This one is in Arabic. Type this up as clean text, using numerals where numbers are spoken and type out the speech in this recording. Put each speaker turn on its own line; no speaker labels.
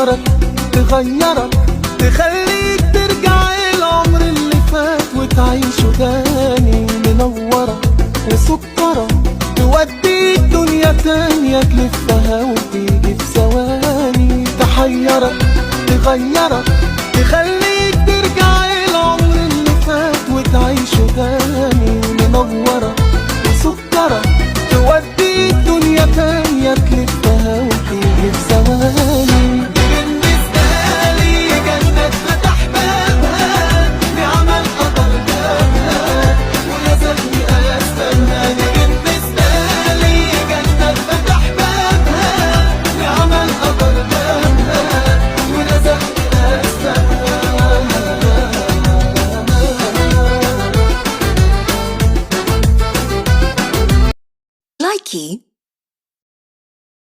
تحيرك تغيرك تخليك ترجع العمر اللي فات وتعيشه تاني. منورة وسكرة توديك دنيا تانية تلفها وتيجي في ثواني. تحيرك تغيرك تخليك ترجع العمر اللي فات وتعيشه تاني. منورة وسكرة توديك دنيا تانية تلفها وتيجي في ثواني. بالنسبة لي جنة فتح بابها بعمل قدر جابها ولازمني استنى. بالنسبة لي جنة فتح بابها بعمل قدر جابها ولازمني استنى.
Likey